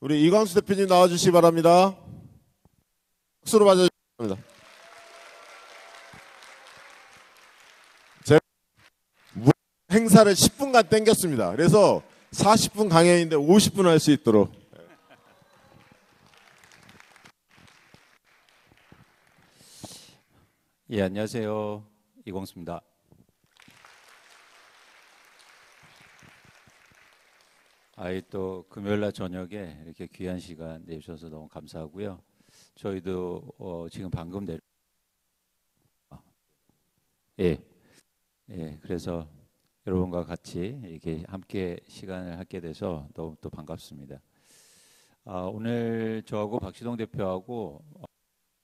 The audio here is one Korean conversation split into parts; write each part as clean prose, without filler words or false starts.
우리 이광수 대표님 나와주시기 바랍니다. 박수로 맞아주시기 바랍니다. 제가 행사를 10분간 땡겼습니다. 그래서 40분 강연인데 50분 할 수 있도록. 예, 안녕하세요. 이광수입니다. 또 금요일날 저녁에 이렇게 귀한 시간 내주셔서 너무 감사하고요. 저희도 지금 방금 그래서 여러분과 같이 이렇게 함께 시간을 갖게 돼서 너무 또 반갑습니다. 오늘 저하고 박시동 대표하고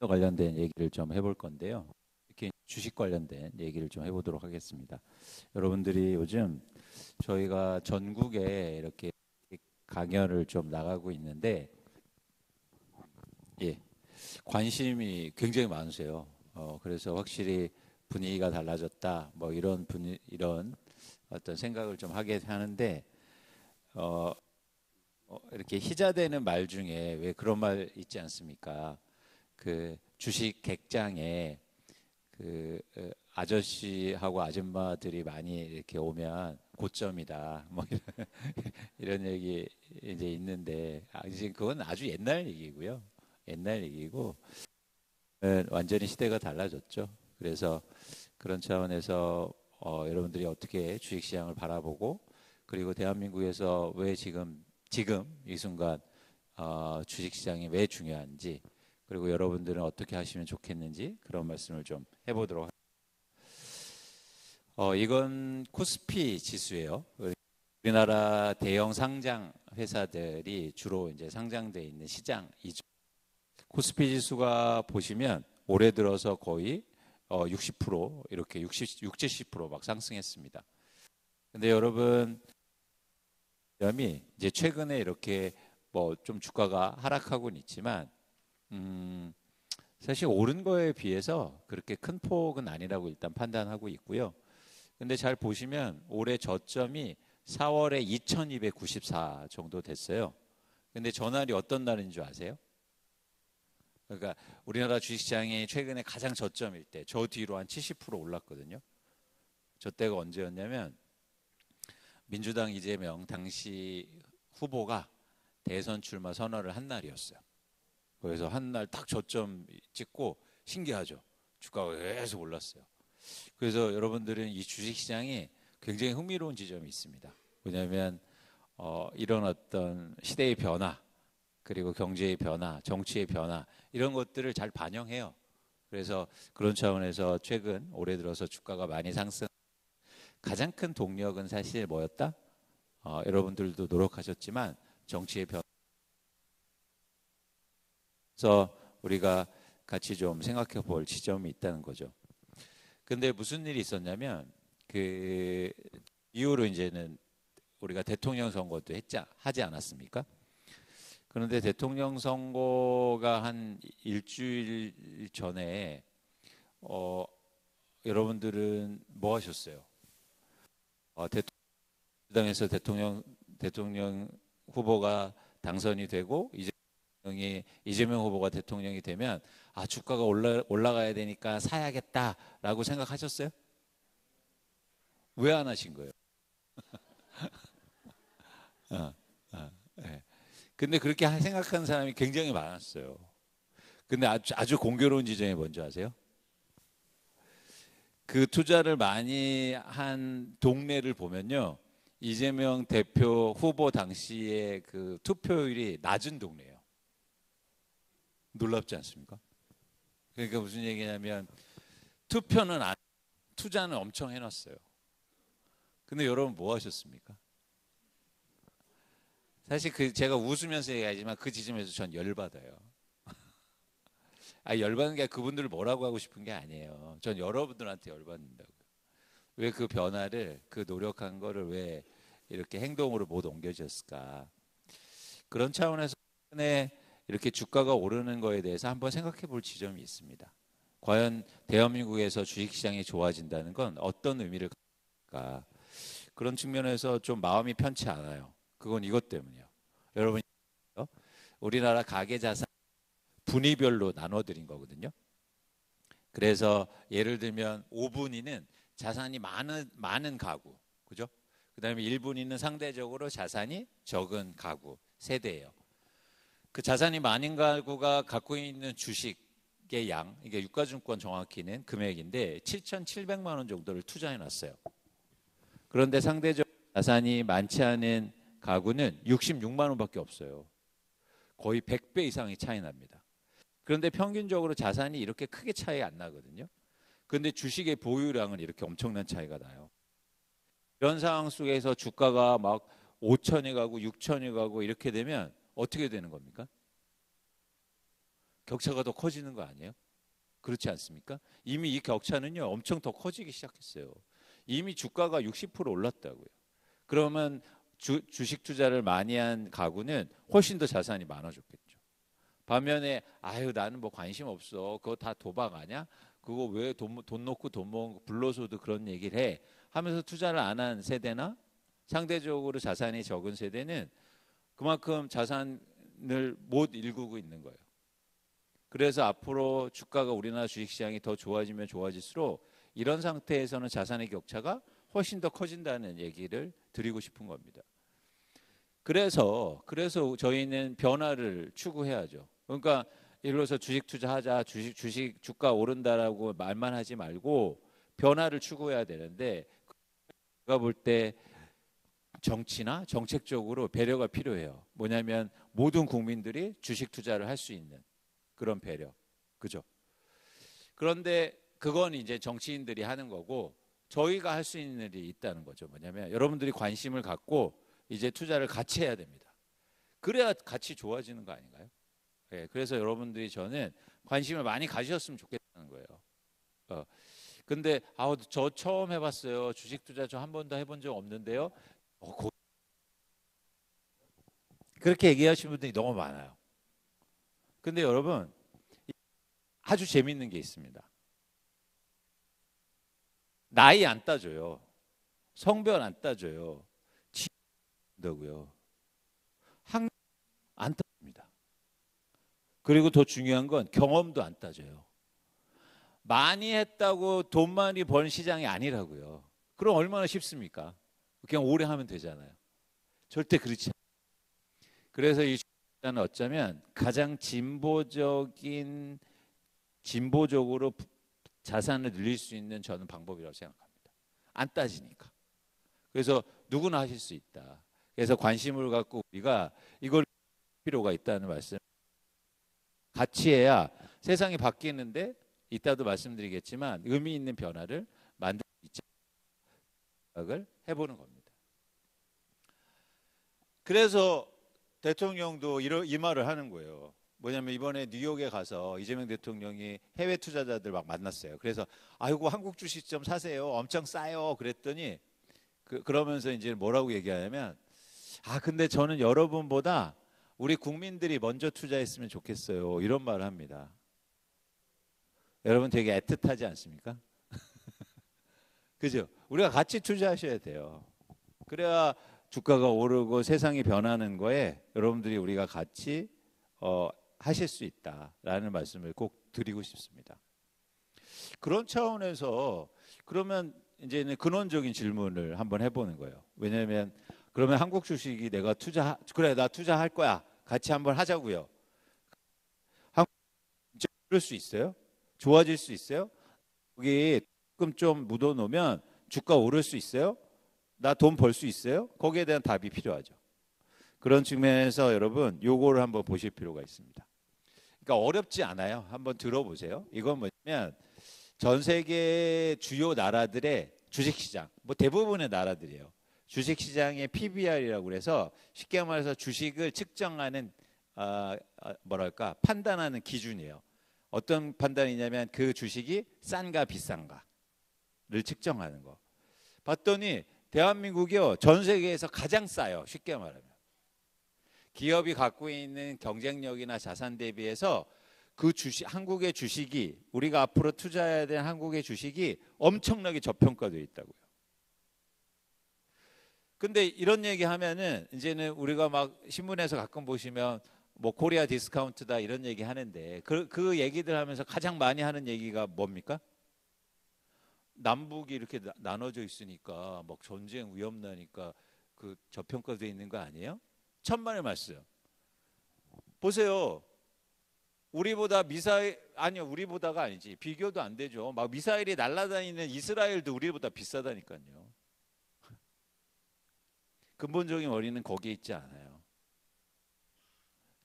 관련된 얘기를 좀 해볼 건데요. 특히 주식 관련된 얘기를 좀 해보도록 하겠습니다. 여러분들이 요즘 저희가 전국에 이렇게 강연을 좀 나가고 있는데 관심이 굉장히 많으세요. 그래서 확실히 분위기가 달라졌다. 뭐 이런 어떤 생각을 좀 하게 하는데 이렇게 희자되는 말 중에 왜 그런 말 있지 않습니까? 그 주식 객장에 아저씨하고 아줌마들이 많이 이렇게 오면 고점이다. 뭐 이런 얘기 이제 있는데 이제 그건 아주 옛날 얘기고요. 옛날 얘기고 완전히 시대가 달라졌죠. 그래서 그런 차원에서 여러분들이 어떻게 주식시장을 바라보고 그리고 대한민국에서 왜 지금 이 순간 주식시장이 왜 중요한지 그리고 여러분들은 어떻게 하시면 좋겠는지 그런 말씀을 좀 해보도록 하겠습니다. 이건 코스피 지수예요. 우리나라 대형 상장 회사들이 주로 이제 상장돼 있는 시장이죠. 코스피 지수가 보시면 올해 들어서 거의 60% 이렇게 70% 막 상승했습니다. 근데 여러분 이제 최근에 이렇게 뭐 좀 주가가 하락하고는 있지만 사실 오른 거에 비해서 그렇게 큰 폭은 아니라고 일단 판단하고 있고요. 근데 잘 보시면 올해 저점이 4월에 2294 정도 됐어요. 근데 전날이 어떤 날인 줄 아세요? 그러니까 우리나라 주식시장이 최근에 가장 저점일 때 저 뒤로 한 70% 올랐거든요. 저 때가 언제였냐면 민주당 이재명 당시 후보가 대선 출마 선언을 한 날이었어요. 그래서 한 날 딱 저점 찍고 신기하죠. 주가가 계속 올랐어요. 그래서 여러분들은 이 주식시장이 굉장히 흥미로운 지점이 있습니다. 왜냐하면 이런 어떤 시대의 변화 그리고 경제의 변화, 정치의 변화 이런 것들을 잘 반영해요. 그래서 그런 차원에서 최근 올해 들어서 주가가 많이 상승. 가장 큰 동력은 사실 뭐였다? 여러분들도 노력하셨지만 정치의 변화. 그래서 우리가 같이 좀 생각해 볼 지점이 있다는 거죠. 근데 무슨 일이 있었냐면 그 이후로 이제는 우리가 대통령 선거도 하지 않았습니까? 그런데 대통령 선거가 한 일주일 전에 여러분들은 뭐 하셨어요? 대통령에서 대통령 후보가 당선이 되고 이재명 후보가 대통령이 되면 주가가 올라가야 되니까 사야겠다라고 생각하셨어요? 왜 안 하신 거예요? 네. 근데 그렇게 생각하는 사람이 굉장히 많았어요. 근데 아주 공교로운 지점이 뭔지 아세요? 그 투자를 많이 한 동네를 보면요. 이재명 대표 후보 당시에 그 투표율이 낮은 동네예요. 놀랍지 않습니까? 그러니까 무슨 얘기냐면 투자는 엄청 해놨어요. 근데 여러분 뭐 하셨습니까? 사실 제가 웃으면서 얘기하지만 그 지점에서 전 열받아요. 열받는 게 그분들을 뭐라고 하고 싶은 게 아니에요. 전 여러분들한테 열받는다고요. 왜 그 변화를 그 노력한 거를 왜 이렇게 행동으로 못 옮겨졌을까? 그런 차원에서 이렇게 주가가 오르는 거에 대해서 한번 생각해 볼 지점이 있습니다. 과연 대한민국에서 주식시장이 좋아진다는 건 어떤 의미를 갖을까? 그런 측면에서 좀 마음이 편치 않아요. 그건 이것 때문이에요. 여러분 우리나라 가계 자산 분위별로 나눠드린 거거든요. 그래서 예를 들면 5분위는 자산이 많은 가구, 그죠? 그다음에 1분위는 상대적으로 자산이 적은 가구 세대예요. 그 자산이 많은 가구가 갖고 있는 주식의 양, 이게 유가증권 정확히는 금액인데 7,700만 원 정도를 투자해 놨어요. 그런데 상대적으로 자산이 많지 않은 가구는 66만 원밖에 없어요. 거의 100배 이상의 차이 납니다. 그런데 평균적으로 자산이 이렇게 크게 차이 안 나거든요. 그런데 주식의 보유량은 이렇게 엄청난 차이가 나요. 이런 상황 속에서 주가가 막 5천이 가고 6천이 가고 이렇게 되면 어떻게 되는 겁니까? 격차가 더 커지는 거 아니에요? 그렇지 않습니까? 이미 이 격차는요 엄청 더 커지기 시작했어요. 이미 주가가 60% 올랐다고요. 그러면 주식 투자를 많이 한 가구는 훨씬 더 자산이 많아졌겠죠. 반면에 아유 나는 뭐 관심 없어. 그거 다 도박 아니야? 그거 왜 돈 놓고 돈 모은 불로소도 그런 얘기를 해 하면서 투자를 안 한 세대나 상대적으로 자산이 적은 세대는 그만큼 자산을 못 일구고 있는 거예요. 그래서 앞으로 주가가 우리나라 주식시장이 더 좋아지면 좋아질수록 이런 상태에서는 자산의 격차가 훨씬 더 커진다는 얘기를 드리고 싶은 겁니다. 그래서 저희는 변화를 추구해야죠. 그러니까 예를 들어서 주식 투자하자, 주식 주가 오른다라고 말만 하지 말고 변화를 추구해야 되는데 제가 볼 때 정치나 정책적으로 배려가 필요해요. 뭐냐면 모든 국민들이 주식 투자를 할 수 있는 그런 배려, 그죠? 그런데 그건 이제 정치인들이 하는 거고 저희가 할 수 있는 일이 있다는 거죠. 뭐냐면 여러분들이 관심을 갖고 이제 투자를 같이 해야 됩니다. 그래야 같이 좋아지는 거 아닌가요? 네, 그래서 여러분들이 저는 관심을 많이 가지셨으면 좋겠다는 거예요. 근데 저 처음 해봤어요. 주식 투자 저 한 번도 해본 적 없는데요. 그렇게 얘기하시는 분들이 너무 많아요. 근데 여러분 아주 재밌는 게 있습니다. 나이 안 따져요. 성별 안 따져요. 다고요. 안 따집니다. 그리고 더 중요한 건 경험도 안 따져요. 많이 했다고 돈 많이 버는 시장이 아니라고요. 그럼 얼마나 쉽습니까? 그냥 오래 하면 되잖아요. 절대 그렇지 않아요. 그래서 이 주식은 어쩌면 가장 진보적으로 자산을 늘릴 수 있는 저는 방법이라고 생각합니다. 안 따지니까. 그래서 누구나 하실 수 있다. 그래서 관심을 갖고 우리가 이걸 필요가 있다는 말씀. 같이 해야 세상이 바뀌는데 이따도 말씀드리겠지만 의미 있는 변화를 만들 수 있지 생각을 해보는 겁니다. 그래서 대통령도 이 말을 하는 거예요. 뭐냐면 이번에 뉴욕에 가서 이재명 대통령이 해외 투자자들 막 만났어요. 그래서 아이고 한국 주식 좀 사세요. 엄청 싸요. 그랬더니 그러면서 이제 뭐라고 얘기하냐면 근데 저는 여러분보다 우리 국민들이 먼저 투자했으면 좋겠어요. 이런 말을 합니다. 여러분 되게 애틋하지 않습니까? 그죠? 우리가 같이 투자하셔야 돼요. 그래야 주가가 오르고 세상이 변하는 거에 여러분들이 우리가 같이 하실 수 있다라는 말씀을 꼭 드리고 싶습니다. 그런 차원에서 그러면 이제는 근원적인 질문을 한번 해보는 거예요. 왜냐하면 그러면 한국 주식이 내가 그래 나 투자할 거야. 같이 한번 하자고요. 한국 그럴 수 있어요? 좋아질 수 있어요? 거기 조금 좀 묻어놓으면 주가 오를 수 있어요? 나 돈 벌 수 있어요? 거기에 대한 답이 필요하죠. 그런 측면에서 여러분 요거를 한번 보실 필요가 있습니다. 그러니까 어렵지 않아요. 한번 들어보세요. 이건 뭐냐면 전 세계 주요 나라들의 주식시장, 뭐 대부분의 나라들이에요. 주식시장의 PBR이라고 그래서 쉽게 말해서 주식을 측정하는 판단하는 기준이에요. 어떤 판단이냐면 그 주식이 싼가 비싼가를 측정하는 거. 봤더니 대한민국이요 전 세계에서 가장 싸요. 쉽게 말하면 기업이 갖고 있는 경쟁력이나 자산 대비해서 그 한국의 주식이 우리가 앞으로 투자해야 될 한국의 주식이 엄청나게 저평가되어 있다고요. 근데 이런 얘기 하면은 이제는 우리가 막 신문에서 가끔 보시면 뭐 코리아 디스카운트다 이런 얘기 하는데 그 얘기들 하면서 가장 많이 하는 얘기가 뭡니까? 남북이 이렇게 나눠져 있으니까 막 전쟁 위험 나니까 그 저평가돼 있는 거 아니에요? 천만의 말씀. 보세요. 우리보다 미사일 아니요 우리보다가 아니지 비교도 안 되죠. 막 미사일이 날아다니는 이스라엘도 우리보다 비싸다니까요. 근본적인 원인은 거기에 있지 않아요.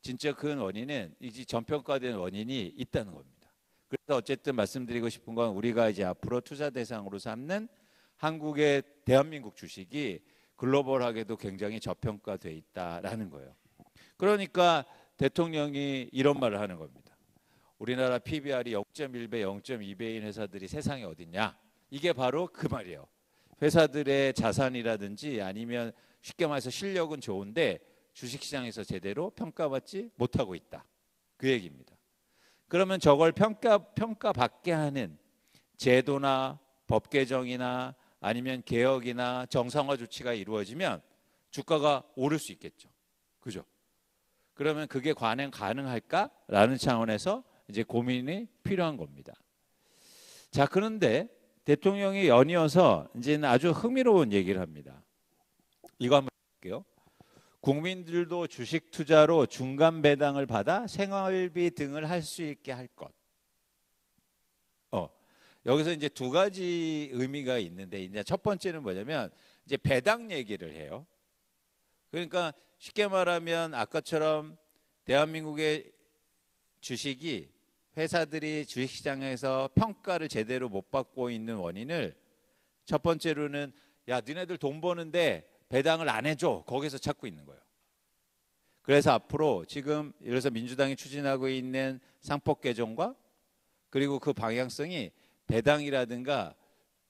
진짜 큰 원인은 이제 전평가된 원인이 있다는 겁니다. 그래서 어쨌든 말씀드리고 싶은 건 우리가 이제 앞으로 투자 대상으로 삼는 한국의 대한민국 주식이 글로벌하게도 굉장히 저평가돼 있다라는 거예요. 그러니까 대통령이 이런 말을 하는 겁니다. 우리나라 PBR이 0.1배, 0.2배인 회사들이 세상에 어딨냐? 이게 바로 그 말이에요. 회사들의 자산이라든지 아니면 쉽게 말해서 실력은 좋은데 주식시장에서 제대로 평가받지 못하고 있다. 그 얘기입니다. 그러면 저걸 평가받게 하는 제도나 법 개정이나 아니면 개혁이나 정상화 조치가 이루어지면 주가가 오를 수 있겠죠. 그죠? 그러면 그게 가능할까라는 차원에서 이제 고민이 필요한 겁니다. 자, 그런데 대통령이 연이어서 이제는 아주 흥미로운 얘기를 합니다. 이거 한번 볼게요. 국민들도 주식 투자로 중간 배당을 받아 생활비 등을 할 수 있게 할 것. 여기서 이제 두 가지 의미가 있는데 이제 첫 번째는 뭐냐면 이제 배당 얘기를 해요. 그러니까 쉽게 말하면 아까처럼 대한민국의 주식이 회사들이 주식시장에서 평가를 제대로 못 받고 있는 원인을 첫 번째로는 야 너네들 돈 버는데 배당을 안 해줘 거기서 찾고 있는 거예요. 그래서 앞으로 지금 예를 들어서 민주당이 추진하고 있는 상법 개정과 그리고 그 방향성이 배당이라든가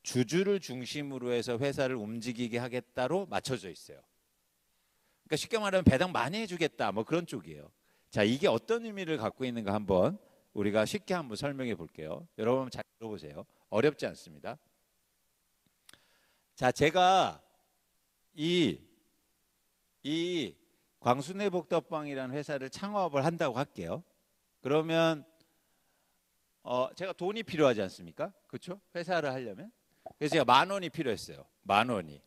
주주를 중심으로 해서 회사를 움직이게 하겠다로 맞춰져 있어요. 그러니까 쉽게 말하면 배당 많이 해주겠다 뭐 그런 쪽이에요. 자, 이게 어떤 의미를 갖고 있는가 한번 우리가 쉽게 한번 설명해 볼게요. 여러분 잘 들어보세요. 어렵지 않습니다. 자, 제가 이 광순회복덕방이라는 회사를 창업을 한다고 할게요. 그러면 제가 돈이 필요하지 않습니까? 그렇죠? 회사를 하려면. 그래서 제가 10,000원이 필요했어요. 10,000원이.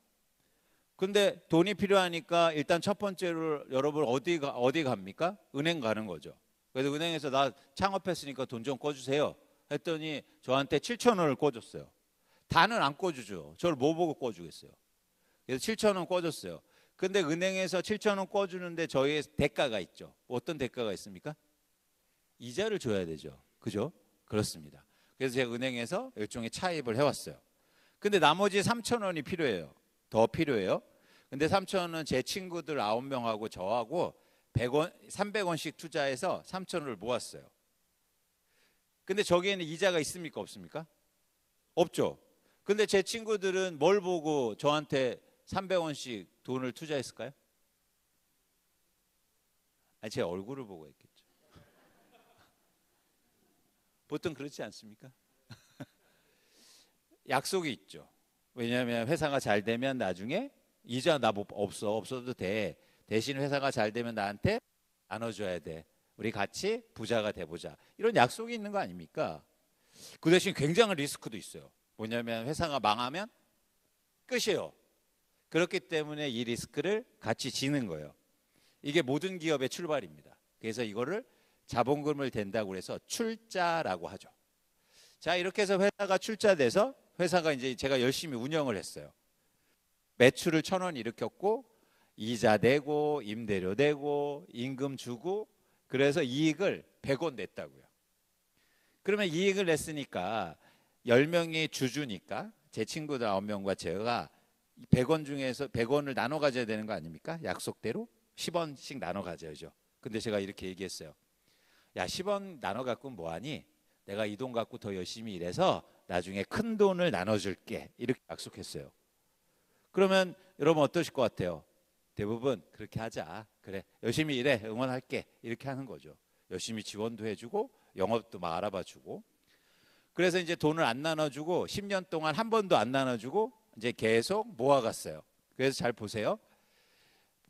근데 돈이 필요하니까 일단 첫 번째로 여러분 어디 갑니까? 은행 가는 거죠. 그래서 은행에서 나 창업했으니까 돈 좀 꿔주세요. 했더니 저한테 7,000원을 꿔줬어요. 다는 안 꿔주죠. 저를 뭐 보고 꿔주겠어요. 그래서 7,000원 꿔줬어요. 근데 은행에서 7,000원 꿔주는데 저희의 대가가 있죠. 어떤 대가가 있습니까? 이자를 줘야 되죠. 그죠? 그렇습니다. 그래서 제가 은행에서 일종의 차입을 해왔어요. 근데 나머지 3,000원이 필요해요. 더 필요해요. 근데 3,000원은 제 친구들 9명하고 저하고 100원, 300원씩 투자해서 3,000원을 모았어요. 근데 저기에는 이자가 있습니까? 없습니까? 없죠. 근데 제 친구들은 뭘 보고 저한테 300원씩 돈을 투자했을까요? 아니, 제 얼굴을 보고 했겠죠. 보통 그렇지 않습니까? 약속이 있죠. 왜냐하면 회사가 잘 되면 나중에 이자 나 없어도 돼. 대신 회사가 잘 되면 나한테 나눠줘야 돼. 우리 같이 부자가 돼보자. 이런 약속이 있는 거 아닙니까? 그 대신 굉장한 리스크도 있어요. 뭐냐면 회사가 망하면 끝이에요. 그렇기 때문에 이 리스크를 같이 지는 거예요. 이게 모든 기업의 출발입니다. 그래서 이거를 자본금을 댄다고 해서 출자라고 하죠. 자, 이렇게 해서 회사가 출자돼서 회사가 이제 제가 열심히 운영을 했어요. 매출을 1,000원 일으켰고 이자 내고 임대료 내고 임금 주고 그래서 이익을 100원 냈다고요. 그러면 이익을 냈으니까 10명이 주주니까 제 친구들 9명과 제가 100원 중에서 100원을 나눠 가져야 되는 거 아닙니까? 약속대로 10원씩 나눠 가져야죠. 근데 제가 이렇게 얘기했어요. 야, 10원 나눠 갖고 뭐하니? 내가 이 돈 갖고 더 열심히 일해서 나중에 큰 돈을 나눠줄게. 이렇게 약속했어요. 그러면 여러분 어떠실 것 같아요? 대부분 그렇게 하자. 그래, 열심히 일해. 응원할게. 이렇게 하는 거죠. 열심히 지원도 해주고 영업도 막 알아봐주고. 그래서 이제 돈을 안 나눠주고 10년 동안 한 번도 안 나눠주고 이제 계속 모아갔어요. 그래서 잘 보세요.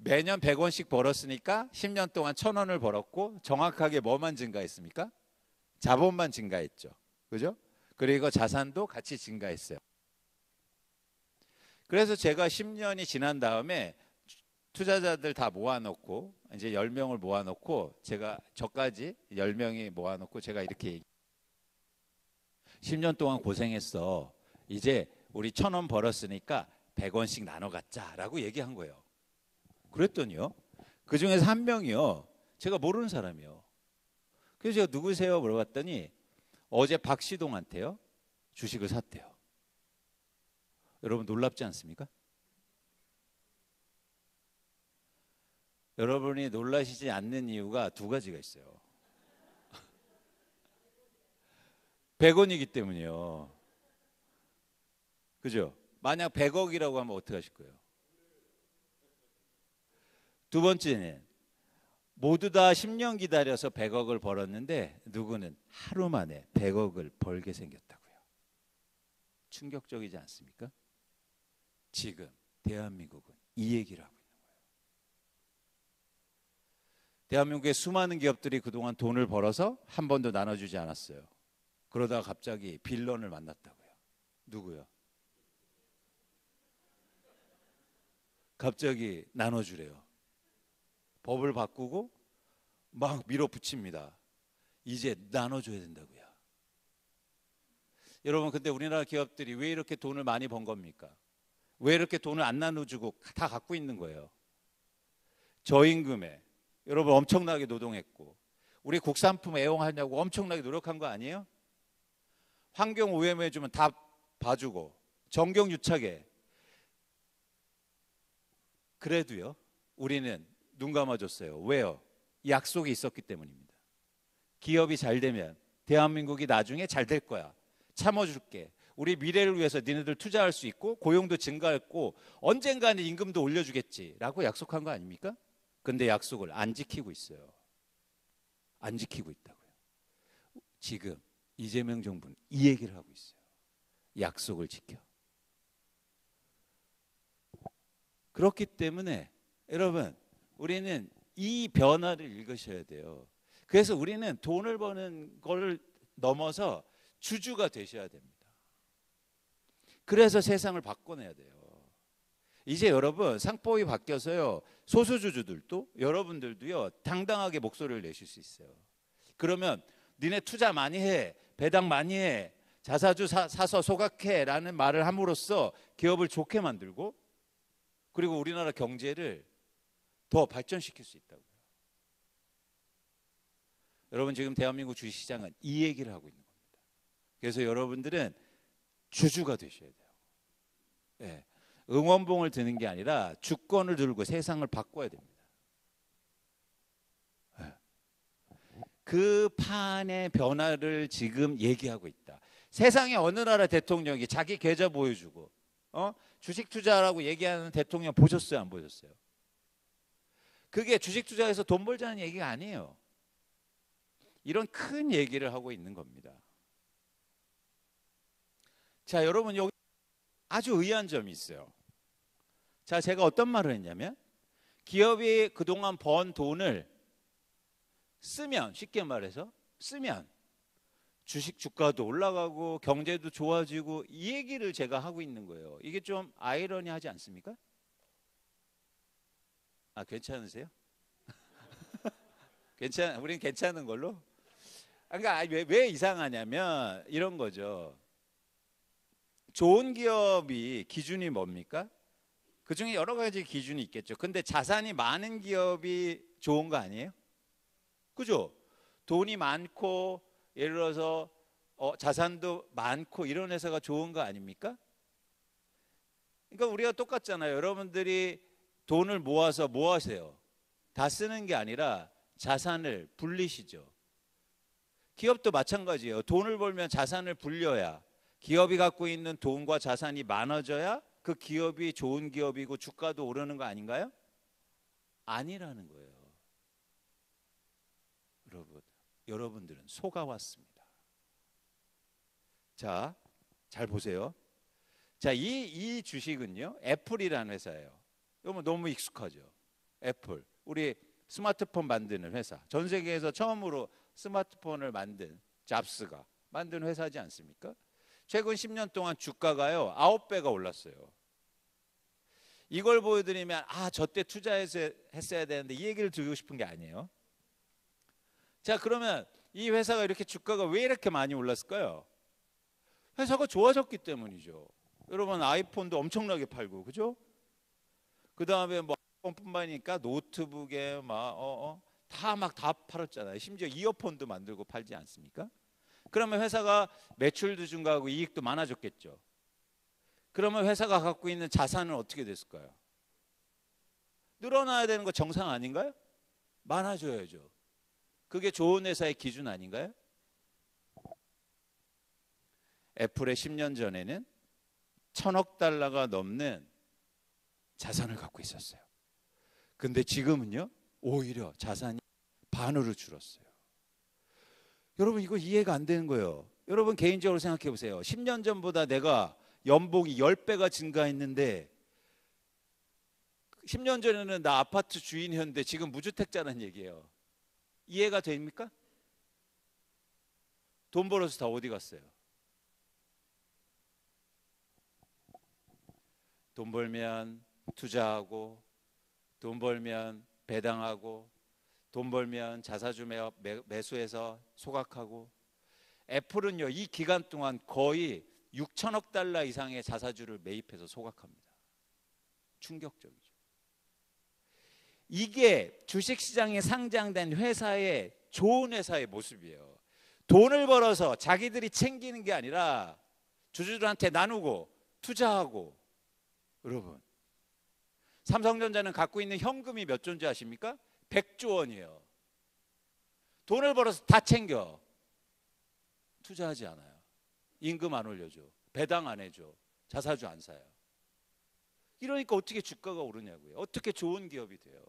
매년 100원씩 벌었으니까 10년 동안 1,000원을 벌었고 정확하게 뭐만 증가했습니까? 자본만 증가했죠. 그죠? 그리고 자산도 같이 증가했어요. 그래서 제가 10년이 지난 다음에 투자자들 다 모아놓고 이제 10명을 모아놓고 저까지 10명이 모아놓고 제가 이렇게 10년 동안 고생했어. 이제 우리 1,000원 벌었으니까 100원씩 나눠 갖자라고 얘기한 거예요. 그랬더니요. 그 중에서 한 명이요. 제가 모르는 사람이요. 그래서 제가 누구세요? 물어봤더니 어제 박시동한테요. 주식을 샀대요. 여러분 놀랍지 않습니까? 여러분이 놀라시지 않는 이유가 두 가지가 있어요. 100원이기 때문이요. 그죠? 만약 100억이라고 하면 어떻게 하실 거예요? 두 번째는 모두 다 10년 기다려서 100억을 벌었는데 누구는 하루 만에 100억을 벌게 생겼다고요. 충격적이지 않습니까? 지금 대한민국은 이 얘기를 하고 있는 거예요. 대한민국의 수많은 기업들이 그동안 돈을 벌어서 한 번도 나눠주지 않았어요. 그러다가 갑자기 빌런을 만났다고요. 누구요? 갑자기 나눠주래요. 법을 바꾸고 막 밀어붙입니다. 이제 나눠줘야 된다고요. 여러분 근데 우리나라 기업들이 왜 이렇게 돈을 많이 번 겁니까? 왜 이렇게 돈을 안 나눠주고 다 갖고 있는 거예요? 저임금에 여러분 엄청나게 노동했고 우리 국산품 애용하냐고 엄청나게 노력한 거 아니에요? 환경 오염해주면 다 봐주고 정경유착에 그래도요 우리는 눈 감아줬어요. 왜요? 약속이 있었기 때문입니다. 기업이 잘 되면 대한민국이 나중에 잘 될 거야. 참아줄게. 우리 미래를 위해서 니네들 투자할 수 있고 고용도 증가했고 언젠가는 임금도 올려주겠지라고 약속한 거 아닙니까? 근데 약속을 안 지키고 있어요. 안 지키고 있다고요. 지금 이재명 정부는 이 얘기를 하고 있어요. 약속을 지켜. 그렇기 때문에 여러분 우리는 이 변화를 읽으셔야 돼요. 그래서 우리는 돈을 버는 걸 넘어서 주주가 되셔야 됩니다. 그래서 세상을 바꿔내야 돼요. 이제 여러분 상법이 바뀌어서요. 소수주주들도 여러분들도요. 당당하게 목소리를 내실 수 있어요. 그러면 니네 투자 많이 해. 배당 많이 해. 자사주 사서 소각해 라는 말을 함으로써 기업을 좋게 만들고 그리고 우리나라 경제를 더 발전시킬 수 있다고요. 여러분 지금 대한민국 주식시장은 이 얘기를 하고 있는 겁니다. 그래서 여러분들은 주주가 되셔야 돼요. 네. 응원봉을 드는 게 아니라 주권을 들고 세상을 바꿔야 됩니다. 네. 그 판의 변화를 지금 얘기하고 있다. 세상의 어느 나라 대통령이 자기 계좌 보여주고 주식 투자라고 얘기하는 대통령 보셨어요? 안 보셨어요? 그게 주식 투자해서 돈 벌자는 얘기가 아니에요. 이런 큰 얘기를 하고 있는 겁니다. 자, 여러분 여기 아주 의아한 점이 있어요. 자, 제가 어떤 말을 했냐면 기업이 그동안 번 돈을 쓰면 쉽게 말해서 쓰면 주식 주가도 올라가고 경제도 좋아지고 이 얘기를 제가 하고 있는 거예요. 이게 좀 아이러니하지 않습니까? 아, 괜찮으세요? 우린 괜찮은 걸로? 그러니까 왜 이상하냐면 이런 거죠. 좋은 기업이 기준이 뭡니까? 그 중에 여러 가지 기준이 있겠죠. 근데 자산이 많은 기업이 좋은 거 아니에요? 그죠? 돈이 많고 예를 들어서 자산도 많고 이런 회사가 좋은 거 아닙니까? 그러니까 우리가 똑같잖아요. 여러분들이 돈을 모아서 뭐 하세요? 다 쓰는 게 아니라 자산을 불리시죠. 기업도 마찬가지예요. 돈을 벌면 자산을 불려야 기업이 갖고 있는 돈과 자산이 많아져야 그 기업이 좋은 기업이고 주가도 오르는 거 아닌가요? 아니라는 거예요. 여러분들은 속아왔습니다. 자, 잘 보세요. 자, 이 주식은요, 애플이라는 회사예요. 이거 너무 익숙하죠. 애플. 우리 스마트폰 만드는 회사. 전 세계에서 처음으로 스마트폰을 만든 잡스가 만든 회사지 않습니까? 최근 10년 동안 주가가요 9배가 올랐어요. 이걸 보여드리면 저 때 투자했어야 되는데 이 얘기를 드리고 싶은 게 아니에요. 자, 그러면 이 회사가 이렇게 주가가 왜 이렇게 많이 올랐을까요? 회사가 좋아졌기 때문이죠. 여러분 아이폰도 엄청나게 팔고, 그죠? 그 다음에 뭐 아이폰뿐만이니까 노트북에 다 팔았잖아요. 심지어 이어폰도 만들고 팔지 않습니까? 그러면 회사가 매출도 증가하고 이익도 많아졌겠죠. 그러면 회사가 갖고 있는 자산은 어떻게 됐을까요? 늘어나야 되는 거 정상 아닌가요? 많아져야죠. 그게 좋은 회사의 기준 아닌가요? 애플의 10년 전에는 1,000억 달러가 넘는 자산을 갖고 있었어요. 근데 지금은요, 오히려 자산이 반으로 줄었어요. 여러분 이거 이해가 안 되는 거예요. 여러분 개인적으로 생각해 보세요. 10년 전보다 내가 연봉이 10배가 증가했는데 10년 전에는 나 아파트 주인이었는데 지금 무주택자라는 얘기예요. 이해가 됩니까? 돈 벌어서 다 어디 갔어요? 돈 벌면 투자하고, 돈 벌면 배당하고, 돈 벌면 자사주 매수해서 소각하고. 애플은요 이 기간 동안 거의 6천억 달러 이상의 자사주를 매입해서 소각합니다. 충격적이죠. 이게 주식시장에 상장된 회사의 좋은 회사의 모습이에요. 돈을 벌어서 자기들이 챙기는 게 아니라 주주들한테 나누고 투자하고. 여러분 삼성전자는 갖고 있는 현금이 몇 조인지 아십니까? 100조 원이에요. 돈을 벌어서 다 챙겨. 투자하지 않아요. 임금 안 올려줘. 배당 안 해줘. 자사주 안 사요. 이러니까 어떻게 주가가 오르냐고요. 어떻게 좋은 기업이 돼요.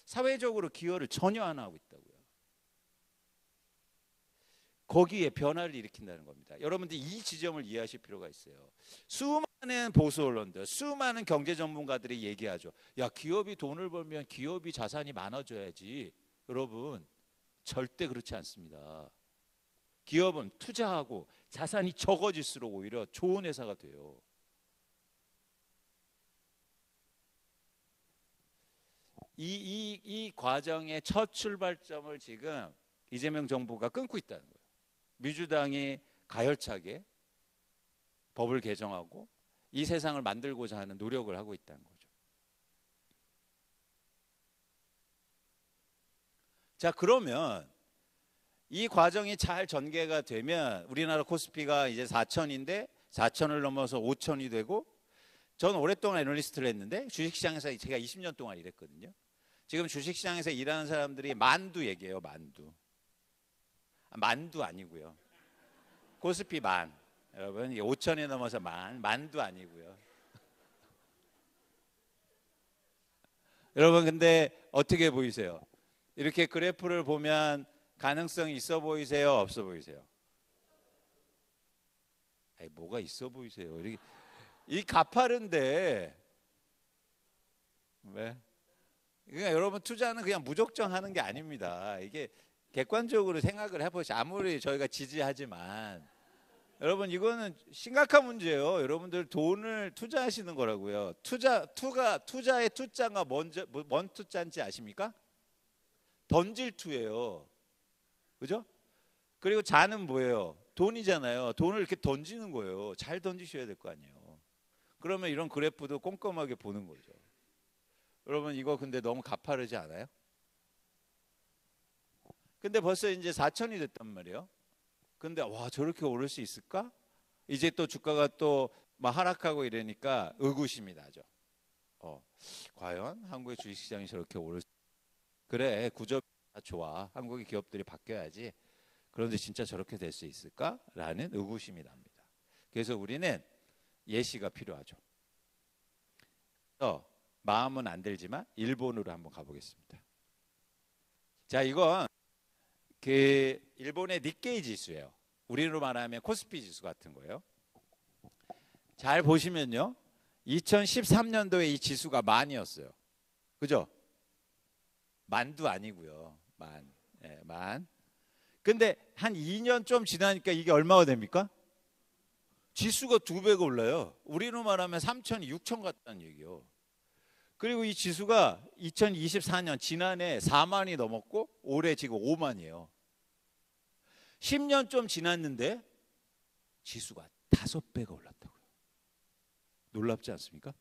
사회적으로 기여를 전혀 안 하고 있다고요. 거기에 변화를 일으킨다는 겁니다. 여러분들 이 지점을 이해하실 필요가 있어요. 수많은 보수 언론들, 수많은 경제 전문가들이 얘기하죠. 야, 기업이 돈을 벌면 기업이 자산이 많아져야지. 여러분 절대 그렇지 않습니다. 기업은 투자하고 자산이 적어질수록 오히려 좋은 회사가 돼요. 이 과정의 첫 출발점을 지금 이재명 정부가 끊고 있다는 거예요. 민주당이 가열차게 법을 개정하고 이 세상을 만들고자 하는 노력을 하고 있다는 거죠. 자, 그러면 이 과정이 잘 전개가 되면 우리나라 코스피가 이제 4천인데 4천을 넘어서 5천이 되고, 저는 오랫동안 애널리스트를 했는데 주식시장에서 제가 20년 동안 일했거든요. 지금 주식시장에서 일하는 사람들이 만두 얘기해요. 만두 아니고요. 코스피 만. 여러분 5천이 넘어서 만두 아니고요. 여러분 근데 어떻게 보이세요? 이렇게 그래프를 보면 가능성이 있어 보이세요? 없어 보이세요? 아니, 뭐가 있어 보이세요? 이 가파른데 왜? 그러니까 여러분 투자는 그냥 무작정 하는 게 아닙니다. 이게 객관적으로 생각을 해보시죠. 아무리 저희가 지지하지만 여러분 이거는 심각한 문제예요. 여러분들 돈을 투자하시는 거라고요. 투자의 투자가 뭔 투자인지 아십니까? 던질 투예요. 그죠? 그리고 자는 뭐예요? 돈이잖아요. 돈을 이렇게 던지는 거예요. 잘 던지셔야 될 거 아니에요. 그러면 이런 그래프도 꼼꼼하게 보는 거죠. 여러분 이거 근데 너무 가파르지 않아요? 근데 벌써 이제 4천이 됐단 말이에요. 근데 와 저렇게 오를 수 있을까? 이제 또 주가가 또 막 하락하고 이러니까 의구심이 나죠. 과연 한국의 주식시장이 저렇게 오를 수... 그래 구조가 좋아. 한국의 기업들이 바뀌어야지. 그런데 진짜 저렇게 될 수 있을까? 라는 의구심이 납니다. 그래서 우리는 예시가 필요하죠. 그래서 마음은 안 들지만 일본으로 한번 가보겠습니다. 자, 이건 그 일본의 니케이 지수예요. 우리로 말하면 코스피 지수 같은 거예요. 잘 보시면요, 2013년도에 이 지수가 만이었어요. 그죠? 만도 아니고요. 만. 예, 만. 근데 한 2년 좀 지나니까 이게 얼마가 됩니까? 지수가 2배가 올라요. 우리로 말하면 3천이 6천 같다는 얘기요. 그리고 이 지수가 2024년 지난해 4만이 넘었고 올해 지금 5만이에요. 10년 좀 지났는데 지수가 5배가 올랐다고요. 놀랍지 않습니까?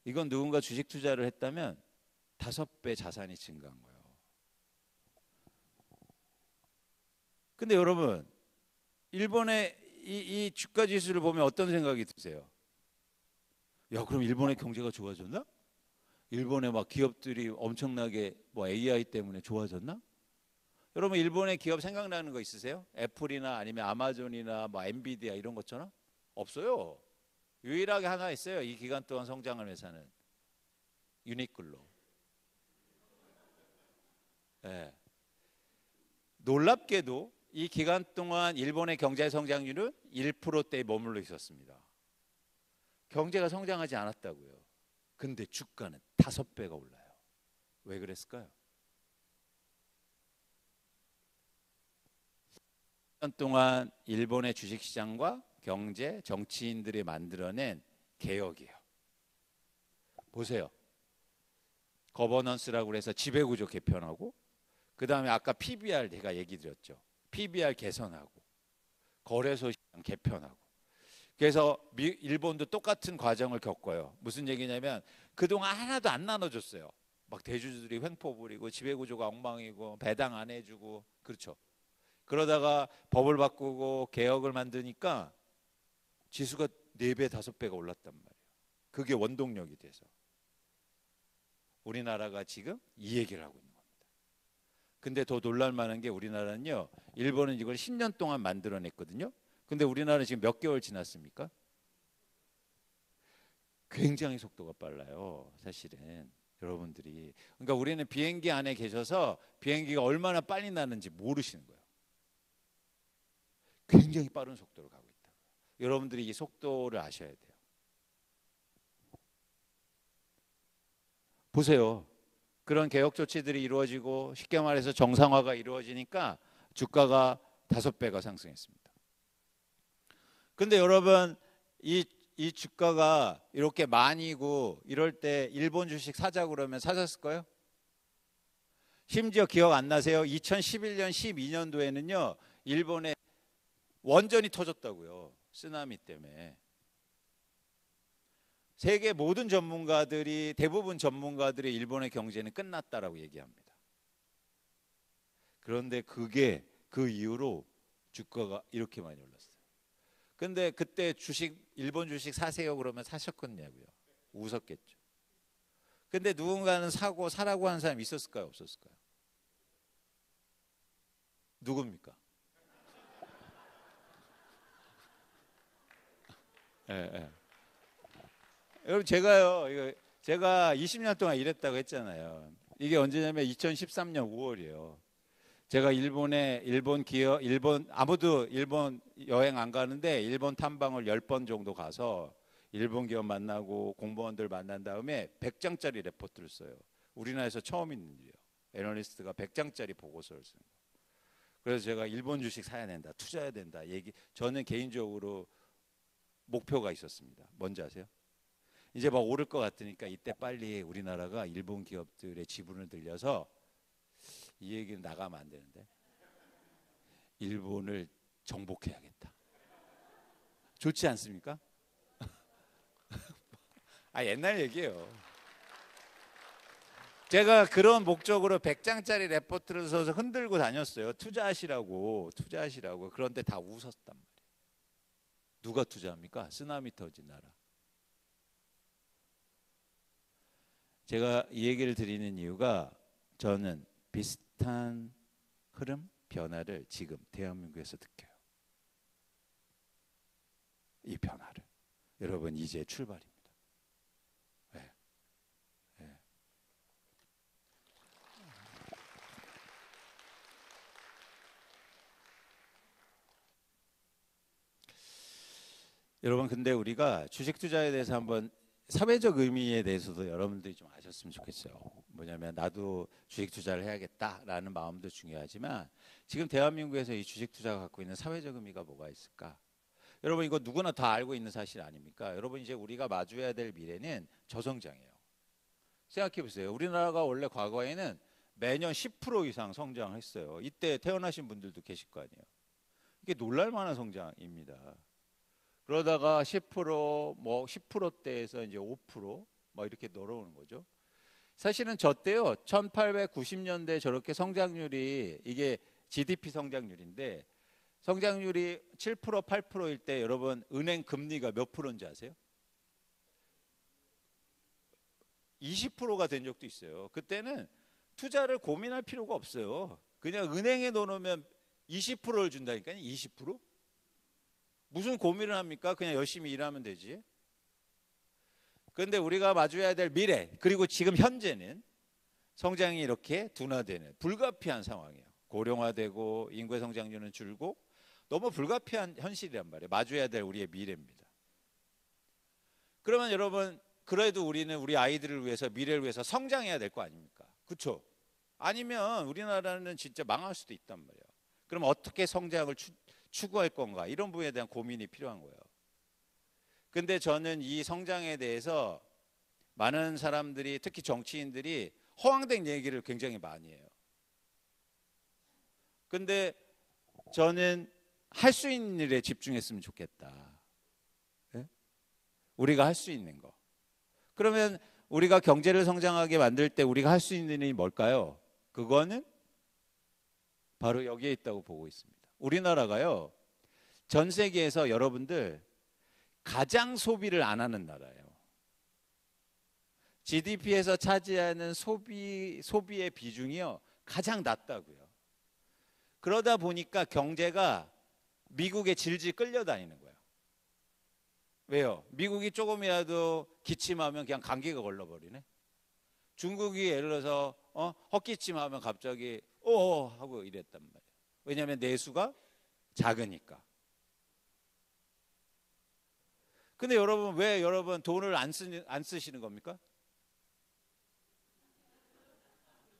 이건 누군가 주식 투자를 했다면 5배 자산이 증가한 거예요. 근데 여러분, 일본의 이 주가 지수를 보면 어떤 생각이 드세요? 야, 그럼 일본의 경제가 좋아졌나? 일본의 막 기업들이 엄청나게 뭐 AI 때문에 좋아졌나? 여러분, 일본의 기업 생각나는 거 있으세요? 애플이나 아니면 아마존이나 뭐 엔비디아 이런 것처럼? 없어요. 유일하게 하나 있어요. 이 기간 동안 성장한 회사는 유니클로. 네. 놀랍게도 이 기간 동안 일본의 경제 성장률은 1%대에 머물러 있었습니다. 경제가 성장하지 않았다고요. 근데 주가는 5배가 올라요. 왜 그랬을까요? 1년 동안 일본의 주식시장과 경제, 정치인들이 만들어낸 개혁이에요. 보세요. 거버넌스라고 해서 지배구조 개편하고, 그 다음에 아까 PBR 제가 얘기 드렸죠. PBR 개선하고, 거래소 시장 개편하고. 그래서 일본도 똑같은 과정을 겪어요. 무슨 얘기냐면 그동안 하나도 안 나눠줬어요. 막 대주주들이 횡포 부리고 지배구조가 엉망이고 배당 안 해주고, 그렇죠. 그러다가 법을 바꾸고 개혁을 만드니까 지수가 4배, 5배가 올랐단 말이에요. 그게 원동력이 돼서. 우리나라가 지금 이 얘기를 하고 있는 겁니다. 근데 더 놀랄만한 게 우리나라는요, 일본은 이걸 10년 동안 만들어냈거든요. 근데 우리나라는 지금 몇 개월 지났습니까? 굉장히 속도가 빨라요. 사실은 여러분들이. 그러니까 우리는 비행기 안에 계셔서 비행기가 얼마나 빨리 나는지 모르시는 거예요. 굉장히 빠른 속도로 가고 있다. 여러분들이 이 속도를 아셔야 돼요. 보세요. 그런 개혁 조치들이 이루어지고 쉽게 말해서 정상화가 이루어지니까 주가가 5배가 상승했습니다. 근데 여러분, 이 주가가 이렇게 만이고 이럴 때 일본 주식 사자 그러면 사셨을까요? 심지어 기억 안 나세요? 2011년, 12년도에는요, 일본에 원전이 터졌다고요. 쓰나미 때문에. 세계 모든 전문가들이, 대부분 전문가들이 일본의 경제는 끝났다라고 얘기합니다. 그런데 그게 그 이후로 주가가 이렇게 많이 올랐어요. 근데 그때 일본 주식 사세요 그러면 사셨겠냐고요. 웃었겠죠. 근데 누군가는 사라고 하는 사람이 있었을까요? 없었을까요? 누굽니까? 예, 예. 여러분, 제가 20년 동안 일했다고 했잖아요. 이게 언제냐면 2013년 5월이에요. 제가 아무도 일본 여행 안 가는데 일본 탐방을 10번 정도 가서 일본 기업 만나고 공무원들 만난 다음에 100장짜리 레포트를 써요. 우리나라에서 처음 있는 일이에요. 애널리스트가 100장짜리 보고서를 쓰는 거예요. 그래서 제가 일본 주식 사야 된다, 투자해야 된다 저는 개인적으로 목표가 있었습니다. 뭔지 아세요? 이제 막 오를 것 같으니까 이때 빨리 우리나라가 일본 기업들의 지분을 들려서, 이 얘기는 나가면 안 되는데, 일본을 정복해야겠다. 좋지 않습니까? 옛날 얘기예요. 제가 그런 목적으로 100장짜리 레포트를 써서 흔들고 다녔어요. 투자하시라고. 그런데 다 웃었단 말이에요. 누가 투자합니까? 쓰나미 터진 나라. 제가 이 얘기를 드리는 이유가, 저는 비슷한 흐름, 변화를 지금 대한민국에서 느껴요. 이 변화를. 여러분, 이제 출발입니다. 네. 네. 여러분, 근데 우리가 주식 투자에 대해서 한번 사회적 의미에 대해서도 여러분들이 좀 아셨으면 좋겠어요. 뭐냐면 나도 주식 투자를 해야겠다라는 마음도 중요하지만 지금 대한민국에서 이 주식 투자가 갖고 있는 사회적 의미가 뭐가 있을까? 여러분 이거 누구나 다 알고 있는 사실 아닙니까? 여러분 이제 우리가 마주해야 될 미래는 저성장이에요. 생각해 보세요. 우리나라가 원래 과거에는 매년 10% 이상 성장했어요. 이때 태어나신 분들도 계실 거 아니에요. 이게 놀랄 만한 성장입니다. 그러다가 10%뭐 10%대에서 이제 5%뭐 이렇게 늘어오는 거죠. 사실은 저 때요 1890년대 저렇게 성장률이 이게 GDP 성장률인데 성장률이 7% 8%일 때 여러분 은행 금리가 몇 프로인지 아세요? 20%가 된 적도 있어요. 그때는 투자를 고민할 필요가 없어요. 그냥 은행에 넣어놓으면 20%를 준다니까요. 20%? 무슨 고민을 합니까? 그냥 열심히 일하면 되지. 그런데 우리가 마주해야 될 미래 그리고 지금 현재는 성장이 이렇게 둔화되는 불가피한 상황이에요. 고령화되고 인구의 성장률은 줄고 너무 불가피한 현실이란 말이에요. 마주해야 될 우리의 미래입니다. 그러면 여러분 그래도 우리는 우리 아이들을 위해서 미래를 위해서 성장해야 될 거 아닙니까? 그렇죠? 아니면 우리나라는 진짜 망할 수도 있단 말이에요. 그럼 어떻게 성장을 추구할 건가? 이런 부분에 대한 고민이 필요한 거예요. 근데 저는 이 성장에 대해서 많은 사람들이 특히 정치인들이 허황된 얘기를 굉장히 많이 해요. 근데 저는 할 수 있는 일에 집중했으면 좋겠다. 네? 우리가 할 수 있는 거. 그러면 우리가 경제를 성장하게 만들 때 우리가 할 수 있는 일이 뭘까요? 그거는 바로 여기에 있다고 보고 있습니다. 우리나라가요. 전 세계에서 여러분들 가장 소비를 안 하는 나라예요. GDP에서 차지하는 소비의 비중이요. 가장 낮다고요. 그러다 보니까 경제가 미국에 질질 끌려다니는 거예요. 왜요? 미국이 조금이라도 기침하면 그냥 감기가 걸려버리네. 중국이 예를 들어서 헛기침하면 갑자기 하고 이랬단 말이에요. 왜냐하면 내수가 작으니까. 근데 여러분 왜 여러분 돈을 안 쓰시는 겁니까?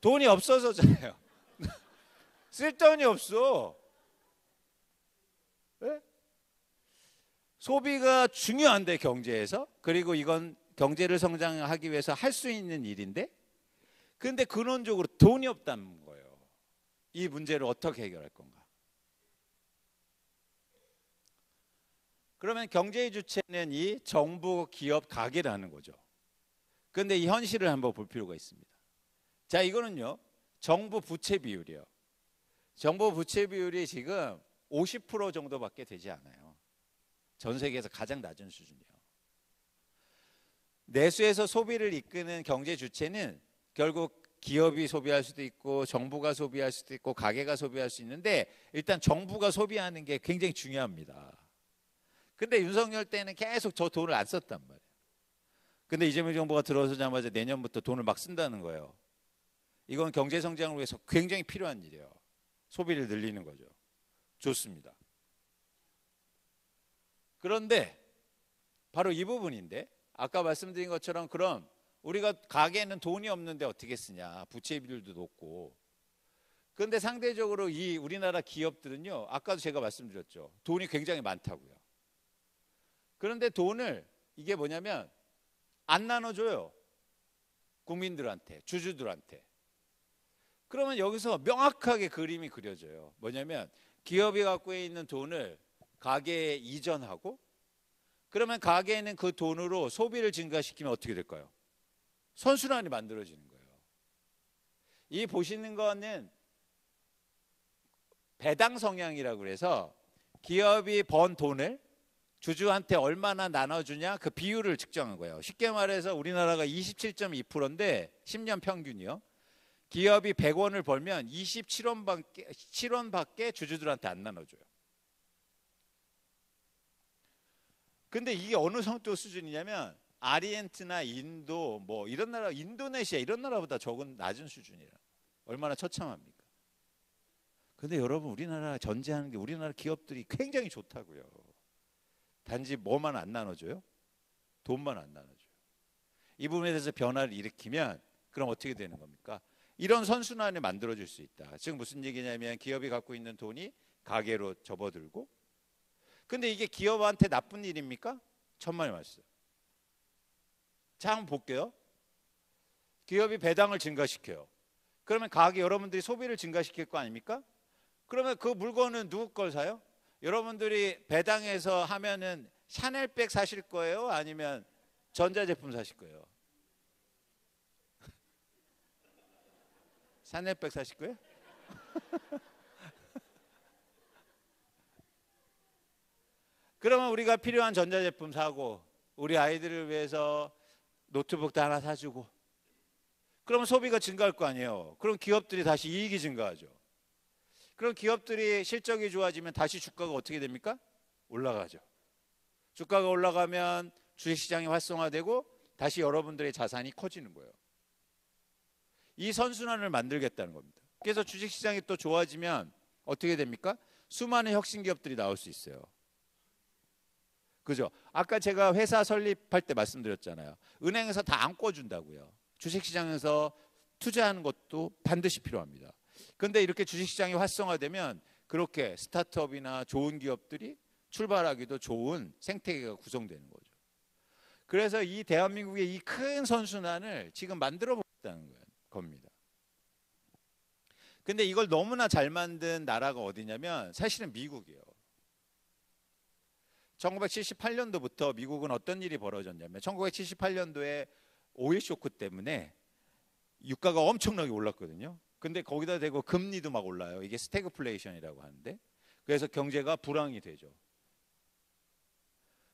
돈이 없어서잖아요. 쓸 돈이 없어. 네? 소비가 중요한데 경제에서 그리고 이건 경제를 성장하기 위해서 할 수 있는 일인데 근데 근원적으로 돈이 없다는 거예요. 이 문제를 어떻게 해결할 건가? 그러면 경제의 주체는 이 정부, 기업, 가게라는 거죠. 그런데 이 현실을 한번 볼 필요가 있습니다. 자, 이거는요. 정부 부채 비율이요. 정부 부채 비율이 지금 50% 정도밖에 되지 않아요. 전 세계에서 가장 낮은 수준이에요. 내수에서 소비를 이끄는 경제 주체는 결국 기업이 소비할 수도 있고 정부가 소비할 수도 있고 가게가 소비할 수 있는데 일단 정부가 소비하는 게 굉장히 중요합니다. 근데 윤석열 때는 계속 저 돈을 안 썼단 말이에요. 근데 이재명 정부가 들어서자마자 내년부터 돈을 막 쓴다는 거예요. 이건 경제 성장을 위해서 굉장히 필요한 일이에요. 소비를 늘리는 거죠. 좋습니다. 그런데 바로 이 부분인데 아까 말씀드린 것처럼 그럼 우리가 가게는 돈이 없는데 어떻게 쓰냐. 부채 비율도 높고. 그런데 상대적으로 이 우리나라 기업들은요. 아까도 제가 말씀드렸죠. 돈이 굉장히 많다고요. 그런데 돈을 이게 뭐냐면 안 나눠줘요. 국민들한테, 주주들한테. 그러면 여기서 명확하게 그림이 그려져요. 뭐냐면 기업이 갖고 있는 돈을 가게에 이전하고 그러면 가게에는 그 돈으로 소비를 증가시키면 어떻게 될까요? 선순환이 만들어지는 거예요. 이 보시는 거는 배당 성향이라고 그래서 기업이 번 돈을 주주한테 얼마나 나눠주냐 그 비율을 측정한 거예요. 쉽게 말해서 우리나라가 27.2%인데 10년 평균이요. 기업이 100원을 벌면 27원밖에 주주들한테 안 나눠줘요. 근데 이게 어느 정도 수준이냐면 아르헨티나, 인도, 뭐 이런 나라, 인도네시아 이런 나라보다 적은 낮은 수준이에요. 얼마나 처참합니까? 근데 여러분 우리나라 전제하는 게 우리나라 기업들이 굉장히 좋다고요. 단지 뭐만 안 나눠줘요? 돈만 안 나눠줘요. 이 부분에 대해서 변화를 일으키면 그럼 어떻게 되는 겁니까? 이런 선순환을 만들어줄 수 있다. 즉 무슨 얘기냐면 기업이 갖고 있는 돈이 가계로 접어들고, 근데 이게 기업한테 나쁜 일입니까? 천만의 말씀. 자, 한번 볼게요. 기업이 배당을 증가시켜요. 그러면 가게 여러분들이 소비를 증가시킬 거 아닙니까? 그러면 그 물건은 누구 걸 사요? 여러분들이 배당해서 하면은 샤넬백 사실 거예요? 아니면 전자제품 사실 거예요? 샤넬백 사실 거예요? 그러면 우리가 필요한 전자제품 사고 우리 아이들을 위해서 노트북도 하나 사주고, 그러면 소비가 증가할 거 아니에요. 그럼 기업들이 다시 이익이 증가하죠. 그럼 기업들이 실적이 좋아지면 다시 주가가 어떻게 됩니까? 올라가죠. 주가가 올라가면 주식시장이 활성화되고 다시 여러분들의 자산이 커지는 거예요. 이 선순환을 만들겠다는 겁니다. 그래서 주식시장이 또 좋아지면 어떻게 됩니까? 수많은 혁신기업들이 나올 수 있어요. 그죠? 아까 제가 회사 설립할 때 말씀드렸잖아요. 은행에서 다 안 꿔준다고요. 주식시장에서 투자하는 것도 반드시 필요합니다. 그런데 이렇게 주식시장이 활성화되면 그렇게 스타트업이나 좋은 기업들이 출발하기도 좋은 생태계가 구성되는 거죠. 그래서 이 대한민국의 이 큰 선순환을 지금 만들어 보겠다는 겁니다. 근데 이걸 너무나 잘 만든 나라가 어디냐면 사실은 미국이에요. 1978년도부터 미국은 어떤 일이 벌어졌냐면 1978년도에 오일 쇼크 때문에 유가가 엄청나게 올랐거든요. 근데 거기다 대고 금리도 막 올라요. 이게 스태그플레이션이라고 하는데, 그래서 경제가 불황이 되죠.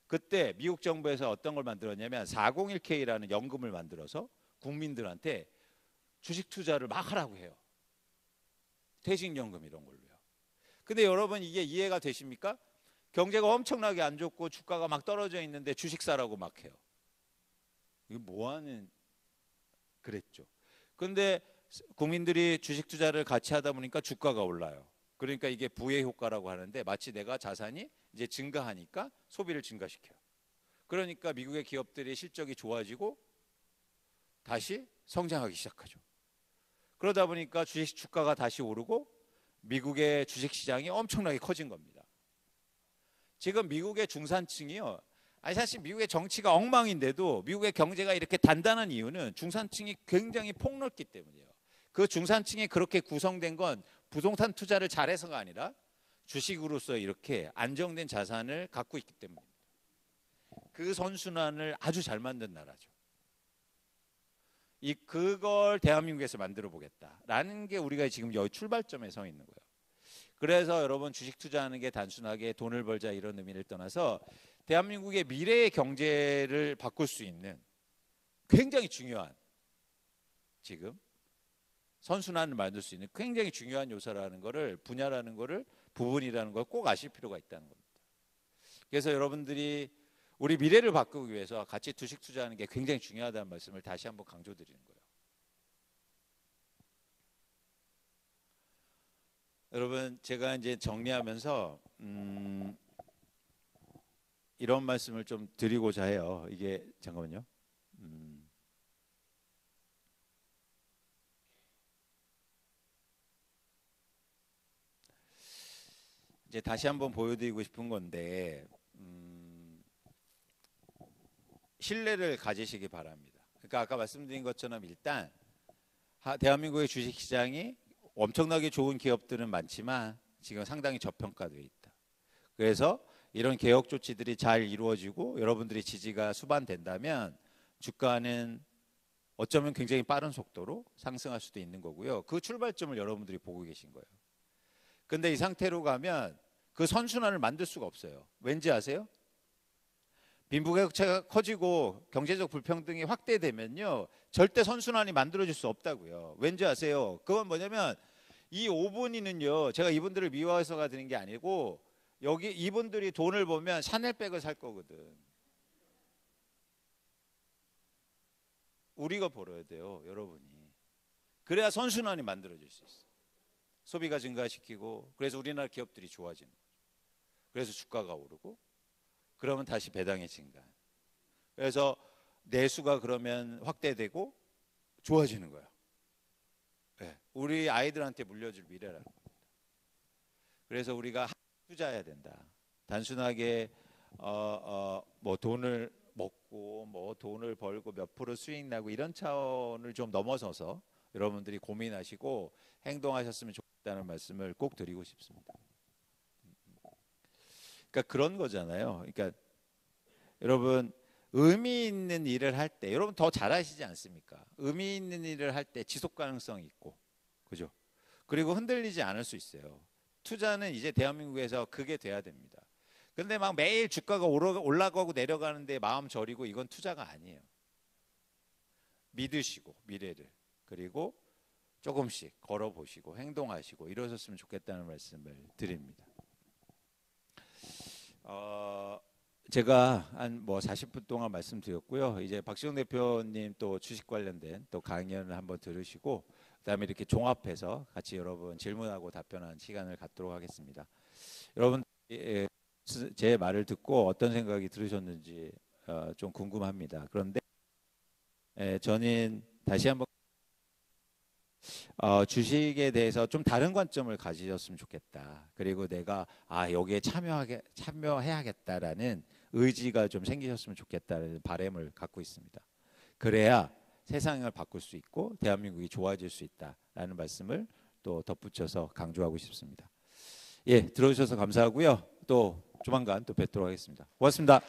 그때 미국 정부에서 어떤 걸 만들었냐면 401k라는 연금을 만들어서 국민들한테 주식 투자를 막 하라고 해요. 퇴직연금 이런 걸로요. 근데 여러분 이게 이해가 되십니까? 경제가 엄청나게 안 좋고 주가가 막 떨어져 있는데 주식 사라고 막 해요. 이거 뭐하는, 그랬죠. 근데 국민들이 주식 투자를 같이 하다 보니까 주가가 올라요. 그러니까 이게 부의 효과라고 하는데 마치 내가 자산이 이제 증가하니까 소비를 증가시켜요. 그러니까 미국의 기업들의 실적이 좋아지고 다시 성장하기 시작하죠. 그러다 보니까 주식 주가가 다시 오르고 미국의 주식 시장이 엄청나게 커진 겁니다. 지금 미국의 중산층이요. 아니 사실 미국의 정치가 엉망인데도 미국의 경제가 이렇게 단단한 이유는 중산층이 굉장히 폭넓기 때문이에요. 그 중산층이 그렇게 구성된 건 부동산 투자를 잘해서가 아니라 주식으로서 이렇게 안정된 자산을 갖고 있기 때문입니다. 그 선순환을 아주 잘 만든 나라죠. 그걸 대한민국에서 만들어 보겠다라는 게 우리가 지금 여기 출발점에 서 있는 거예요. 그래서 여러분 주식 투자하는 게 단순하게 돈을 벌자 이런 의미를 떠나서 대한민국의 미래의 경제를 바꿀 수 있는 굉장히 중요한, 지금 선순환을 만들 수 있는 굉장히 중요한 요소라는 거를, 분야라는 거를, 부분이라는 걸 꼭 아실 필요가 있다는 겁니다. 그래서 여러분들이 우리 미래를 바꾸기 위해서 같이 주식 투자하는 게 굉장히 중요하다는 말씀을 다시 한번 강조드리는 거예요. 여러분 제가 이제 정리하면서 이런 말씀을 좀 드리고자 해요. 이게 잠깐만요. 이제 다시 한번 보여드리고 싶은 건데 신뢰를 가지시기 바랍니다. 그러니까 아까 말씀드린 것처럼 일단 대한민국의 주식시장이 엄청나게 좋은 기업들은 많지만 지금 상당히 저평가되어 있다. 그래서 이런 개혁 조치들이 잘 이루어지고 여러분들의 지지가 수반된다면 주가는 어쩌면 굉장히 빠른 속도로 상승할 수도 있는 거고요. 그 출발점을 여러분들이 보고 계신 거예요. 근데 이 상태로 가면 그 선순환을 만들 수가 없어요. 왠지 아세요? 빈부격차가 커지고 경제적 불평등이 확대되면요, 절대 선순환이 만들어질 수 없다고요. 왠지 아세요? 그건 뭐냐면 이 5분위는요, 제가 이분들을 미워해서가 드는 게 아니고 여기 이분들이 돈을 보면 샤넬백을 살 거거든. 우리가 벌어야 돼요, 여러분이. 그래야 선순환이 만들어질 수 있어요. 소비가 증가시키고, 그래서 우리나라 기업들이 좋아지는 거죠. 그래서 주가가 오르고, 그러면 다시 배당이 증가. 그래서 내수가 그러면 확대되고 좋아지는 거예요. 네, 우리 아이들한테 물려줄 미래라는 겁니다. 그래서 우리가 투자해야 된다. 단순하게 뭐 돈을 먹고 뭐 돈을 벌고 몇 프로 수익 나고 이런 차원을 좀 넘어서서 여러분들이 고민하시고 행동하셨으면 좋겠다는 말씀을 꼭 드리고 싶습니다. 그러니까 그런 거잖아요. 그러니까 여러분 의미 있는 일을 할 때 여러분 더 잘하시지 않습니까? 의미 있는 일을 할 때 지속 가능성이 있고, 그죠? 그리고 흔들리지 않을 수 있어요. 투자는 이제 대한민국에서 그게 돼야 됩니다. 근데 막 매일 주가가 올라가고 내려가는데 마음 저리고 이건 투자가 아니에요. 믿으시고 미래를, 그리고 조금씩 걸어보시고 행동하시고 이러셨으면 좋겠다는 말씀을 드립니다. 제가 한 뭐 40분 동안 말씀드렸고요. 이제 박시영 대표님 또 주식 관련된 또 강연을 한번 들으시고 그다음에 이렇게 종합해서 같이 여러분 질문하고 답변하는 시간을 갖도록 하겠습니다. 여러분 제 말을 듣고 어떤 생각이 들으셨는지 좀 궁금합니다. 그런데 저는 다시 한번 주식에 대해서 좀 다른 관점을 가지셨으면 좋겠다. 그리고 내가 여기에 참여해야겠다라는 의지가 좀 생기셨으면 좋겠다는 바람을 갖고 있습니다. 그래야 세상을 바꿀 수 있고 대한민국이 좋아질 수 있다라는 말씀을 또 덧붙여서 강조하고 싶습니다. 예, 들어주셔서 감사하고요. 또 조만간 또 뵙도록 하겠습니다. 고맙습니다.